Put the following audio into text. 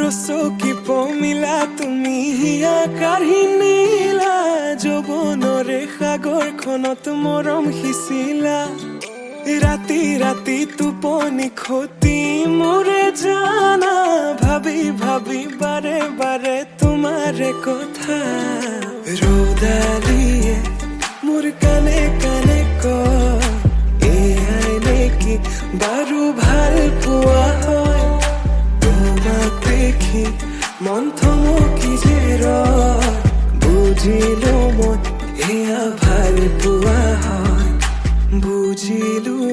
Rossouw কি পমিলা তুমি হিয়াকাঢ়ি নীলা যৌৱনৰে সাগৰখনত মৰম সিঁচিলা ৰাতি ৰাতি টোপনি খতি মোৰে জানা ভাবি ভাবি বাৰে বাৰে তোমাৰে কথা ৰৌদালিয়ে মোৰ কানে কানে কয় এয়াই নেকি বাৰু ভাল পোৱা হয় তোমাক দেখি মন থমকি যে ৰয় বুজিলো মই এয়া ভাল পোৱা হয় বুজিলো